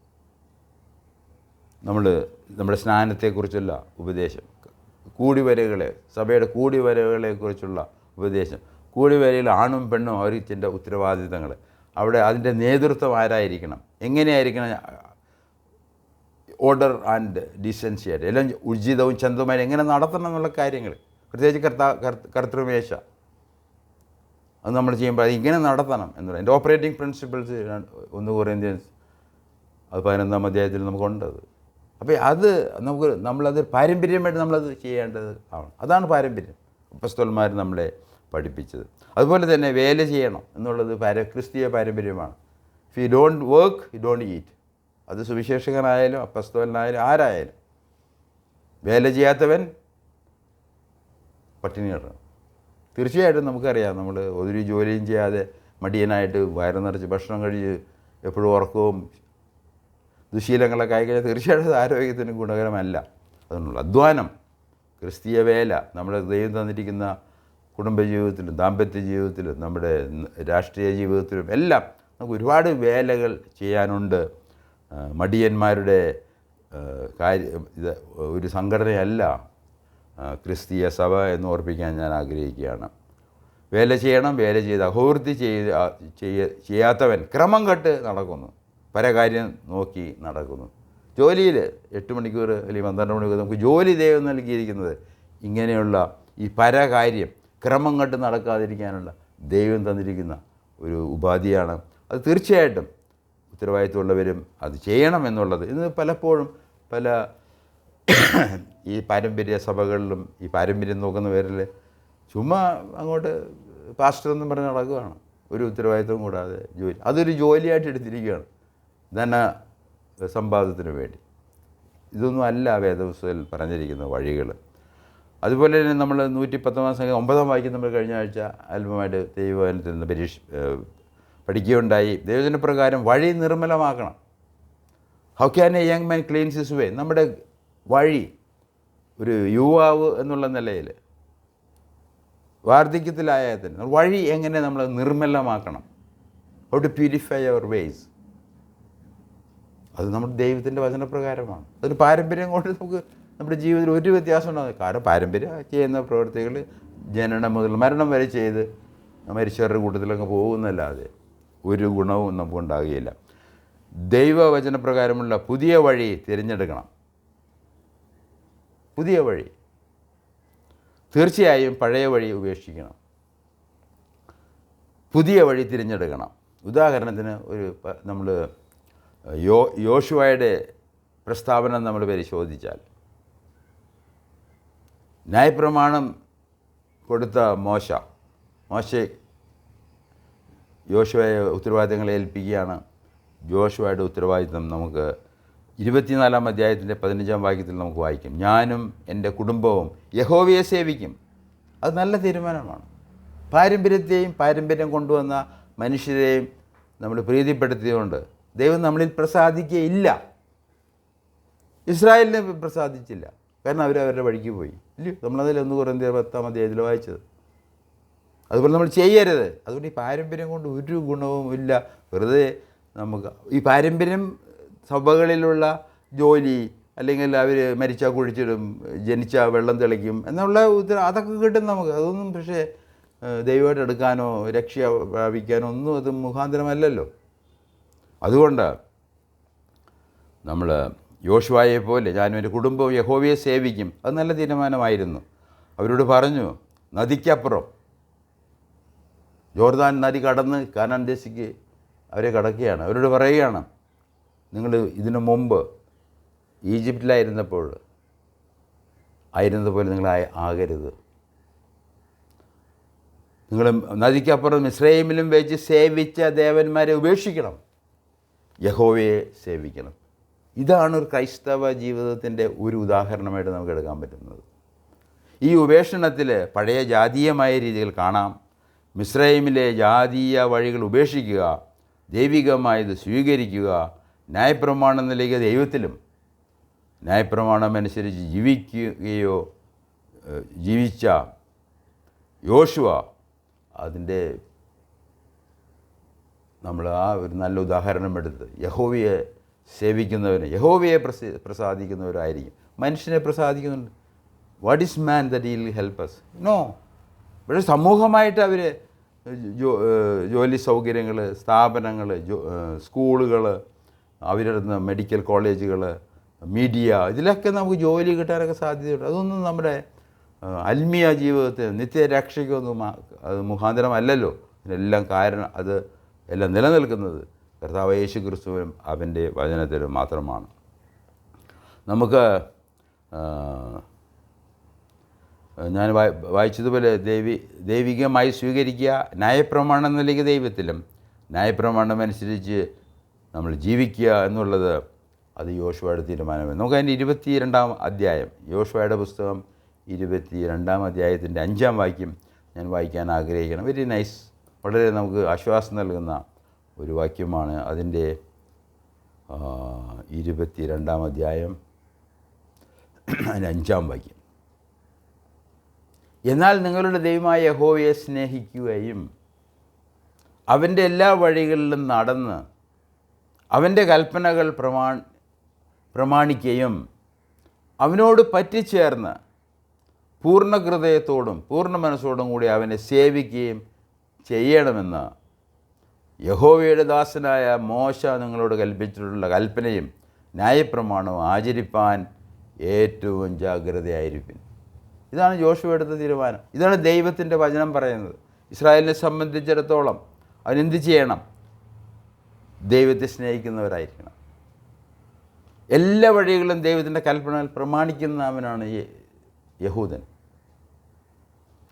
നമ്മുടെ സ്നാനത്തെക്കുറിച്ചുള്ള ഉപദേശം, സഭയുടെ കൂടിവരവുകളെക്കുറിച്ചുള്ള ഉപദേശം, കൂടിവരയിൽ ആണും പെണ്ണും അവരുടെ ഉത്തരവാദിത്തങ്ങൾ, അവിടെ അതിൻ്റെ നേതൃത്വം ആരായിരിക്കണം, എങ്ങനെയായിരിക്കണം, ഓർഡർ ആൻഡ് ഡീസൻസി ആയിട്ട് എല്ലാം ഉചിതവും ചന്തവുമായി എങ്ങനെ നടത്തണം എന്നുള്ള കാര്യങ്ങൾ, പ്രത്യേകിച്ച് കർത്തൃമേശ അത് നമ്മൾ ചെയ്യുമ്പോൾ അത് ഇങ്ങനെ നടത്തണം എന്നുള്ള എൻ്റെ ഓപ്പറേറ്റിംഗ് പ്രിൻസിപ്പിൾസ് 1 കൊറിന്ത്യൻസ് 11-ാം അധ്യായത്തിൽ നമുക്കുണ്ടത്. അപ്പോൾ അത് നമ്മളത് പാരമ്പര്യമായിട്ട് നമ്മളത് ചെയ്യേണ്ടത് ആണ്. അതാണ് പാരമ്പര്യം അപ്പസ്തലന്മാർ നമ്മളെ പഠിപ്പിച്ചത്. അതുപോലെ തന്നെ വേല ചെയ്യണം എന്നുള്ളത് ക്രിസ്തീയ പാരമ്പര്യമാണ്. If you don't work you don't eat. അത് സുവിശേഷകനായാലും അപ്പസ്തലനായാലും ആരായാലും വേല ചെയ്യാത്തവൻ പട്ടിണി കിടണം. തീർച്ചയായിട്ടും നമുക്കറിയാം, നമ്മൾ ഒരു ജോലിയും ചെയ്യാതെ മടിയനായിട്ട് വയറ് നിറച്ച് ഭക്ഷണം കഴിച്ച് എപ്പോഴും ഉറക്കവും ദുശീലങ്ങളൊക്കെ ആയിക്കഴിഞ്ഞാൽ തീർച്ചയായിട്ടും ആരോഗ്യത്തിന് ഗുണകരമല്ല. അതുകൊണ്ടുള്ള അധ്വാനം, ക്രിസ്തീയ വേല, നമ്മുടെ ദൈവം തന്നിരിക്കുന്ന കുടുംബജീവിതത്തിലും ദാമ്പത്യ ജീവിതത്തിലും നമ്മുടെ രാഷ്ട്രീയ ജീവിതത്തിലും എല്ലാം നമുക്ക് ഒരുപാട് വേലകൾ ചെയ്യാനുണ്ട്. മടിയന്മാരുടെ ഇത് ഒരു സംഘടനയല്ല ക്രിസ്തീയ സഭ എന്ന് ഓർപ്പിക്കാൻ ഞാൻ ആഗ്രഹിക്കുകയാണ്. വേല ചെയ്യണം, വേല ചെയ്ത് അഹോവൃത്തി ചെയ്യാത്തവൻ ക്രമം കെട്ട് നടക്കുന്നു, പരകാര്യം നോക്കി നടക്കുന്നു. ജോലിയിൽ 8 മണിക്കൂർ അല്ലെങ്കിൽ 12 മണിക്കൂർ നമുക്ക് ജോലി ദൈവം നൽകിയിരിക്കുന്നത് ഇങ്ങനെയുള്ള ഈ പരകാര്യം ക്രമം കെട്ട് നടക്കാതിരിക്കാനുള്ള ദൈവം തന്നിരിക്കുന്ന ഒരു ഉപാധിയാണ്. അത് തീർച്ചയായിട്ടും ഉത്തരവാദിത്വമുള്ളവരും അത് ചെയ്യണം എന്നുള്ളത്. ഇന്ന് പലപ്പോഴും പല ഈ പാരമ്പര്യ സഭകളിലും ഈ പാരമ്പര്യം നോക്കുന്ന പേരിൽ ചുമ്മാ അങ്ങോട്ട് പാസ്റ്റർ എന്നും പറഞ്ഞ് നടക്കുകയാണ്, ഒരു ഉത്തരവാദിത്വം കൂടാതെ ജോലി. അതൊരു ജോലിയായിട്ട് എടുത്തിരിക്കുകയാണ് ധന സമ്പാദത്തിന് വേണ്ടി. ഇതൊന്നും അല്ല വേദപുസ്തകത്തിൽ പറഞ്ഞിരിക്കുന്ന വഴികൾ. അതുപോലെ തന്നെ നമ്മൾ 119-ാം സംഖ്യ 9-ാം വാക്യം നമ്മൾ കഴിഞ്ഞ ആഴ്ച അല്പമായിട്ട് ദൈവവചനത്തിൽ നിന്ന് പഠിക്കുകയുണ്ടായി. ദൈവജന പ്രകാരം വഴി നിർമ്മലമാക്കണം. How can a young man cleanse his way? നമ്മുടെ വഴി, ഒരു യുവാവ് എന്നുള്ള നിലയിൽ വാർദ്ധക്യത്തിലായ തന്നെ വഴി എങ്ങനെ നമ്മൾ നിർമ്മലമാക്കണം, how to purify our ways, അത് നമ്മുടെ ദൈവത്തിൻ്റെ വചനപ്രകാരമാണ്. അതൊരു പാരമ്പര്യം കൊണ്ട് നമുക്ക് നമ്മുടെ ജീവിതത്തിൽ ഒരു വ്യത്യാസം ഉണ്ടാകും. കാരണം പാരമ്പര്യം ചെയ്യുന്ന പ്രവൃത്തികൾ ജനനം മുതൽ മരണം വരെ ചെയ്ത് മരിച്ചവരുടെ കൂട്ടത്തിലങ്ങ് പോകുന്നല്ലാതെ ഒരു ഗുണവും നമുക്കുണ്ടാകുകയില്ല. ദൈവവചനപ്രകാരമുള്ള പുതിയ വഴി തിരഞ്ഞെടുക്കണം. പുതിയ വഴി, തീർച്ചയായും പഴയ വഴി ഉപേക്ഷിക്കണം, പുതിയ വഴി തിരഞ്ഞെടുക്കണം. ഉദാഹരണത്തിന് നമ്മൾ യോശുവയുടെ പ്രസ്താവന നമ്മൾ പരിശോധിച്ചാൽ, ന്യായപ്രമാണം കൊടുത്ത മോശെ യോശുവയെ ഉത്തരവാദിത്തങ്ങളെ ഏൽപ്പിക്കുകയാണ്. യോശുവയുടെ ഉത്തരവാദിത്തം നമുക്ക് 24-ാം അധ്യായത്തിൻ്റെ 15-ാം വാക്യത്തിൽ നമുക്ക് വായിക്കും. ഞാനും എൻ്റെ കുടുംബവും യഹോവയെ സേവിക്കും. അത് നല്ല തീരുമാനമാണ്. പാരമ്പര്യം കൊണ്ടുവന്ന മനുഷ്യരെയും നമ്മൾ പ്രീതിപ്പെടുത്തിയതുകൊണ്ട് ദൈവം നമ്മളിൽ പ്രസാദിക്കുകയില്ല. ഇസ്രായേലിനെ പ്രസാദിച്ചില്ല, കാരണം അവരവരുടെ വഴിക്ക് പോയി. ഇല്ലയോ? നമ്മളതിൽ 1 കൊരിന്ത്യർ 10-ാം അധ്യായത്തിൽ വായിച്ചത്. അതുപോലെ നമ്മൾ ചെയ്യരുത്. അതുകൊണ്ട് ഈ പാരമ്പര്യം കൊണ്ട് ഒരു ഗുണവും ഇല്ല. വെറുതെ നമുക്ക് ഈ പാരമ്പര്യം സഭകളിലുള്ള ജോലി, അല്ലെങ്കിൽ അവർ മരിച്ചാൽ കുഴിച്ചിടും, ജനിച്ചാൽ വെള്ളം തെളിക്കും എന്നുള്ള അതൊക്കെ കിട്ടും നമുക്ക്. അതൊന്നും പക്ഷേ ദൈവമായിട്ട് എടുക്കാനോ രക്ഷ പ്രാപിക്കാനോ ഒന്നും അത് മുഖാന്തരമല്ലല്ലോ. അതുകൊണ്ട് നമ്മൾ യോശുവയെ പോലെ ഞാനും എൻ്റെ കുടുംബവും യഹോവയെ സേവിക്കും. അത് നല്ല തീരുമാനമായിരുന്നു. അവരോട് പറഞ്ഞു, നദിക്കപ്പുറം ജോർദാൻ നദി കടന്ന് കാനാൻ ദേശിക്ക് അവരെ കടക്കുകയാണ്. അവരോട് പറയുകയാണ്, നിങ്ങൾ ഇതിനു മുമ്പ് ആയിരുന്നതുപോലെ നിങ്ങൾ ആകരുത്. നിങ്ങൾ നദിക്കപ്പുറം മിസ്രയീമിലും വെച്ച് സേവിച്ച ദേവന്മാരെ ഉപേക്ഷിക്കണം, യഹോവയെ സേവിക്കണം. ഇതാണ് ഒരു ക്രൈസ്തവ ജീവിതത്തിൻ്റെ ഒരു ഉദാഹരണമായിട്ട് നമുക്ക് എടുക്കാൻ പറ്റുന്നത്. ഈ ഉപേക്ഷണത്തിൽ പഴയ ജാതീയമായ രീതികൾ കാണാം. മിസ്രയീമിലെ ജാതീയ വഴികൾ ഉപേക്ഷിക്കുക, ദൈവികമായത് സ്വീകരിക്കുക, ന്യായപ്രമാണം നൽകിയ ദൈവത്തിലും ന്യായപ്രമാണമനുസരിച്ച് ജീവിച്ച യോശുവ അതിൻ്റെ നമ്മൾ ആ ഒരു നല്ല ഉദാഹരണം എടുത്ത് യഹോവയെ സേവിക്കുന്നവന് യഹോവയെ പ്രസാദിക്കുന്നവരായിരിക്കും. മനുഷ്യനെ പ്രസാദിക്കുന്നുണ്ട്. What is man that he will help us? No. പക്ഷേ സമൂഹമായിട്ട് അവർ ജോലി സൗകര്യങ്ങൾ, സ്ഥാപനങ്ങൾ, സ്കൂളുകൾ, അവരുടെ മെഡിക്കൽ കോളേജുകൾ, മീഡിയ, ഇതിലൊക്കെ നമുക്ക് ജോലി കിട്ടാനൊക്കെ സാധ്യതയുണ്ട്. അതൊന്നും നമ്മുടെ ആത്മീയ ജീവിതത്തിൽ നിത്യരക്ഷയ്ക്കൊന്നും അത് മുഖാന്തരമല്ലല്ലോ. ഇതിനെല്ലാം കാരണം അത് എല്ലാം നിലനിൽക്കുന്നത് കർത്താവ് യേശു ക്രിസ്തുവിനും അവൻ്റെ വചനത്തിലും മാത്രമാണ്. നമുക്ക് ഞാൻ വായിച്ചതുപോലെ ദൈവികമായി സ്വീകരിക്കുക, ന്യായപ്രമാണം നൽകിയ ദൈവത്തിലും ന്യായപ്രമാണം അനുസരിച്ച് നമ്മൾ ജീവിക്കുക എന്നുള്ളത് അത് യോശുവയുടെ തീരുമാനമാണ്. നമുക്ക് അതിൻ്റെ 22-ാം അധ്യായം, യോശുവയുടെ പുസ്തകം 22-ാം അധ്യായത്തിൻ്റെ 5-ാം വാക്യം ഞാൻ വായിക്കാൻ ആഗ്രഹിക്കണം. വെരി നൈസ്, വളരെ നമുക്ക് ആശ്വാസം നൽകുന്ന ഒരു വാക്യമാണ്. അതിൻ്റെ 22-ാം അധ്യായം അതിൻ്റെ 5-ാം വാക്യം. എന്നാൽ നിങ്ങളുടെ ദൈവമായ യഹോവയെ സ്നേഹിക്കുകയും അവൻ്റെ എല്ലാ വഴികളിലും നടന്ന് അവൻ്റെ കൽപ്പനകൾ പ്രമാണിക്കുകയും അവനോട് പറ്റിച്ചേർന്ന് പൂർണ്ണ ഹൃദയത്തോടും പൂർണ്ണ മനസ്സോടും കൂടി അവനെ സേവിക്കുകയും ചെയ്യണമെന്ന് യഹോവയുടെ ദാസനായ മോശ നിങ്ങളോട് കൽപ്പിച്ചിട്ടുള്ള കൽപ്പനയും ന്യായപ്രമാണവും ആചരിപ്പാൻ ഏറ്റവും ജാഗ്രതയായിരിക്കും. ഇതാണ് യോശുവ എടുത്ത തീരുമാനം. ഇതാണ് ദൈവത്തിൻ്റെ വചനം പറയുന്നത്. ഇസ്രായേലിനെ സംബന്ധിച്ചിടത്തോളം അവനെന്ത് ചെയ്യണം? ദൈവത്തെ സ്നേഹിക്കുന്നവരായിരിക്കണം. എല്ലാ വഴികളിലും ദൈവത്തിൻ്റെ കൽപ്പനകൾ പ്രമാണിക്കുന്നവനാണ് യഹൂദൻ.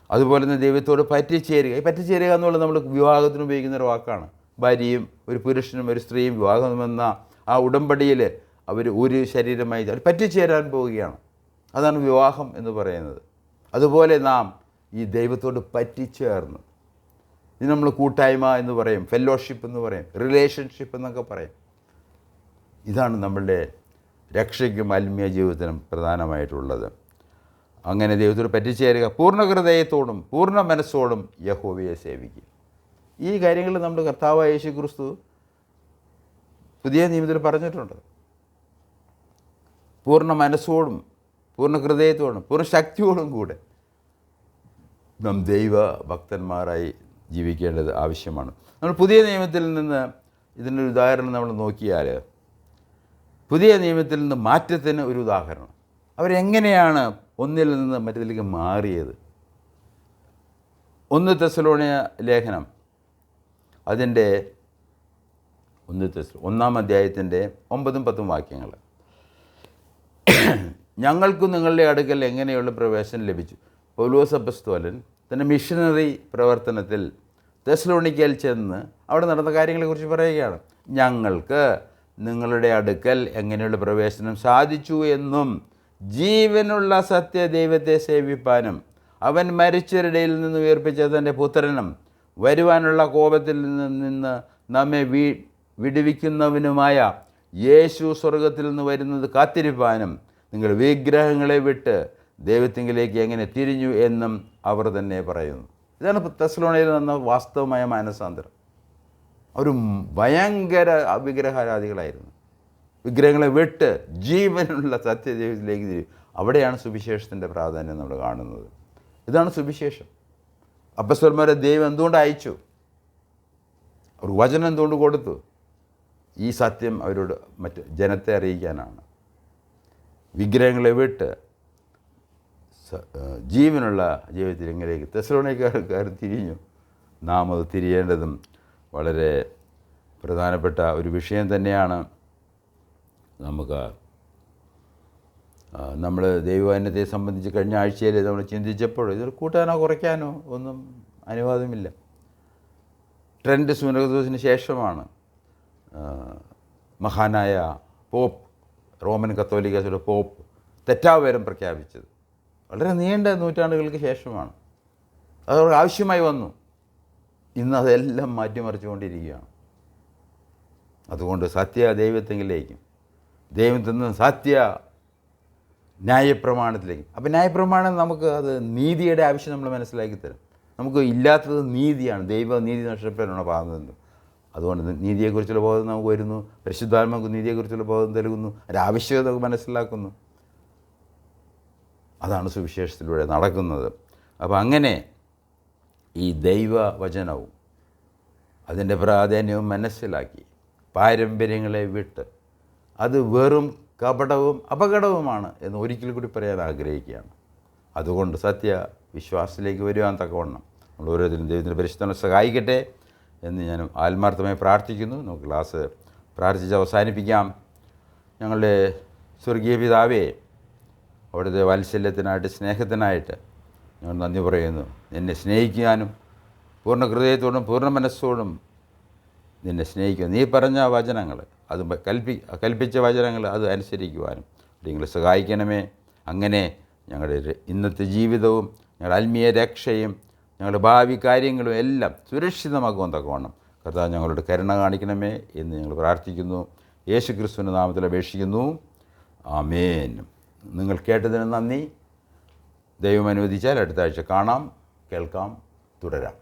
അതുപോലെ തന്നെ ദൈവത്തോട് പറ്റിച്ചേരുക എന്നുള്ളത് നമ്മൾ വിവാഹത്തിന് ഉപയോഗിക്കുന്ന ഒരു വാക്കാണ്. ഭാര്യയും ഒരു പുരുഷനും ഒരു സ്ത്രീയും വിവാഹമെന്ന ആ ഉടമ്പടിയിൽ അവർ ഒരു ശരീരമായി അവർ പറ്റിച്ചേരാൻ പോവുകയാണ്. അതാണ് വിവാഹം എന്ന് പറയുന്നത്. അതുപോലെ നാം ഈ ദൈവത്തോട് പറ്റിച്ചേർന്ന്, ഇത് നമ്മൾ കൂട്ടായ്മ എന്ന് പറയും, ഫെല്ലോഷിപ്പ് എന്ന് പറയും, റിലേഷൻഷിപ്പ് എന്നൊക്കെ പറയും. ഇതാണ് നമ്മളുടെ രക്ഷയ്ക്കും ആത്മീയ ജീവിതത്തിനും പ്രധാനമായിട്ടുള്ളത്. അങ്ങനെ ദൈവത്തോട് പറ്റിച്ചേരുക, പൂർണ്ണ ഹൃദയത്തോടും പൂർണ്ണ മനസ്സോടും യഹോവയെ സേവിക്കുക. ഈ കാര്യങ്ങൾ നമ്മുടെ കർത്താവായ യേശു ക്രിസ്തു പുതിയ നിയമത്തിൽ പറഞ്ഞിട്ടുണ്ട്. പൂർണ്ണ മനസ്സോടും പൂർണ്ണ ഹൃദയത്തോടും പൂർണ്ണ ശക്തിയോടും കൂടെ നാം ദൈവ ഭക്തന്മാരായി ജീവിക്കേണ്ടത് ആവശ്യമാണ്. നമ്മൾ പുതിയ നിയമത്തിൽ നിന്ന് ഇതിനൊരു ഉദാഹരണം നമ്മൾ നോക്കിയാൽ, പുതിയ നിയമത്തിൽ നിന്ന് മാറ്റത്തിന് ഒരു ഉദാഹരണം. അവരെങ്ങനെയാണ് ഒന്നിൽ നിന്ന് മറ്റതിലേക്ക് മാറിയത്? 1 തെസ്സലോനിയ ലേഖനം അതിൻ്റെ 1 അധ്യായത്തിൻ്റെ 9-10 വാക്യങ്ങൾ. ഞങ്ങൾക്കും നിങ്ങളുടെ അടുക്കൽ എങ്ങനെയുള്ള പ്രവേശനം ലഭിച്ചു. പൗലോസ് അപ്പസ്തോലൻ തൻ്റെ മിഷനറി പ്രവർത്തനത്തിൽ തെസ്സലോനിക്കയിൽ ചെന്ന് അവിടെ നടന്ന കാര്യങ്ങളെക്കുറിച്ച് പറയുകയാണ്. ഞങ്ങൾക്ക് നിങ്ങളുടെ അടുക്കൽ എങ്ങനെയുള്ള പ്രവേശനം സാധിച്ചു എന്നും ജീവനുള്ള സത്യദൈവത്തെ സേവിപ്പാനും അവൻ മരിച്ചവരുടെയിൽ നിന്ന് ഉയർപ്പിച്ച തൻ്റെ പുത്രനും വരുവാനുള്ള കോപത്തിൽ നിന്ന് നമ്മെ വിടുവിക്കുന്നവനുമായ യേശു സ്വർഗത്തിൽ നിന്ന് വരുന്നത് കാത്തിരിപ്പാനും നിങ്ങൾ വിഗ്രഹങ്ങളെ വിട്ട് ദൈവത്തിങ്കിലേക്ക് എങ്ങനെ തിരിഞ്ഞു എന്നും അവർ തന്നെ പറയുന്നു. ഇതാണ് തെസ്സലോനിക്കയിൽ നിന്ന വാസ്തവമായ മാനസാന്തരം. അവർ ഭയങ്കര വിഗ്രഹാരാധികളായിരുന്നു. വിഗ്രഹങ്ങളെ വിട്ട് ജീവനുള്ള സത്യദൈവത്തിലേക്ക് തിരിയും. അവിടെയാണ് സുവിശേഷത്തിൻ്റെ പ്രാധാന്യം നമ്മൾ കാണുന്നത്. ഇതാണ് സുവിശേഷം. അപ്പസ്തലന്മാരെ ദൈവം എന്തുകൊണ്ട് അയച്ചു? അവർ വചനം എന്തുകൊണ്ട് കൊടുത്തു? ഈ സത്യം അവരോട് മറ്റ് ജനത്തെ അറിയിക്കാനാണ്. വിഗ്രഹങ്ങളെ വിട്ട് ജീവനുള്ള ജീവിതത്തിലെങ്കിലേക്ക് തെസ്സലോനിക്കക്കാർ തിരിഞ്ഞു. നാം അത് തിരിയേണ്ടതും വളരെ പ്രധാനപ്പെട്ട ഒരു വിഷയം തന്നെയാണ്. നമ്മൾ ദൈവവചനത്തെ സംബന്ധിച്ച് കഴിഞ്ഞ ആഴ്ചയിൽ നമ്മൾ ചിന്തിച്ചപ്പോൾ ഇത് കൂട്ടാനോ കുറയ്ക്കാനോ ഒന്നും അനുവാദമില്ല. ട്രെൻറ്റ് സുനകദോസിന് ശേഷമാണ് മഹാനായ പോപ്പ്, റോമൻ കത്തോലിക്ക സഭയുടെ പോപ്പ് തെറ്റാവരം പ്രഖ്യാപിച്ചത്. വളരെ നീണ്ട നൂറ്റാണ്ടുകൾക്ക് ശേഷമാണ് അത് ആവശ്യമായി വന്നു. ഇന്ന് അതെല്ലാം മാറ്റിമറിച്ചുകൊണ്ടിരിക്കുകയാണ്. അതുകൊണ്ട് സത്യ ദൈവത്തെങ്കിലേക്കും ദൈവത്തിൽ നിന്ന് സത്യ ന്യായപ്രമാണത്തിലേക്കും. അപ്പം ന്യായപ്രമാണം നമുക്ക് അത് നീതിയുടെ ആവശ്യം നമ്മൾ മനസ്സിലാക്കി തരും. നമുക്ക് ഇല്ലാത്തത് നീതിയാണ്. ദൈവ നീതി നഷ്ടപ്പെടാണ് പാകുന്നത്. അതുകൊണ്ട് നീതിയെക്കുറിച്ചുള്ള ബോധം നമുക്ക് വരുന്നു. പരിശുദ്ധാത്മാവ് നീതിയെക്കുറിച്ചുള്ള ബോധം നൽകുന്നു. ഒരാവശ്യകത നമുക്ക് മനസ്സിലാക്കുന്നു. അതാണ് സുവിശേഷത്തിലൂടെ നടക്കുന്നത്. അപ്പോൾ അങ്ങനെ ഈ ദൈവവചനവും അതിൻ്റെ പ്രാധാന്യവും മനസ്സിലാക്കി പാരമ്പര്യങ്ങളെ വിട്ട് അത് വെറും കപടവും അപകടവുമാണ് എന്ന് ഒരിക്കൽ കൂടി പറയാൻ ആഗ്രഹിക്കുകയാണ്. അതുകൊണ്ട് സത്യ വിശ്വാസത്തിലേക്ക് വരുവാൻ തക്കവണ്ണം നമ്മൾ ഓരോരുത്തരും ദൈവത്തിൻ്റെ പരിശുദ്ധനെ സഹായിക്കട്ടെ എന്ന് ഞാൻ ആത്മാർത്ഥമായി പ്രാർത്ഥിക്കുന്നു. നമുക്ക് ക്ലാസ് പ്രാർത്ഥിച്ച് അവസാനിപ്പിക്കാം. ഞങ്ങളുടെ സ്വർഗീയ പിതാവേ, അവിടുത്തെ വാത്സല്യത്തിനായിട്ട് സ്നേഹത്തിനായിട്ട് ഞങ്ങൾ നന്ദി പറയുന്നു. നിന്നെ സ്നേഹിക്കാനും പൂർണ്ണ ഹൃദയത്തോടും പൂർണ്ണ മനസ്സോടും നിന്നെ സ്നേഹിക്കുക. നീ പറഞ്ഞ വചനങ്ങൾ, അത് കൽപ്പിച്ച വചനങ്ങൾ അത് അനുസരിക്കുവാനും നിങ്ങൾ സഹായിക്കണമേ. അങ്ങനെ ഞങ്ങളുടെ ഇന്നത്തെ ജീവിതവും ഞങ്ങളുടെ ആത്മീയ രക്ഷയും ഞങ്ങളുടെ ഭാവി കാര്യങ്ങളും എല്ലാം സുരക്ഷിതമാക്കുവാൻ തക്കവണ്ണം കർത്താവ് ഞങ്ങളുടെ കരുണ കാണിക്കണമേ എന്ന് ഞങ്ങൾ പ്രാർത്ഥിക്കുന്നു. യേശു ക്രിസ്തുവിൻ്റെ നാമത്തിൽ അപേക്ഷിക്കുന്നു. ആമേൻ. നിങ്ങൾ കേട്ടതിന് നന്ദി. ദൈവം അനുവദിച്ചാൽ അടുത്ത ആഴ്ച കാണാം, കേൾക്കാം, തുടരാം.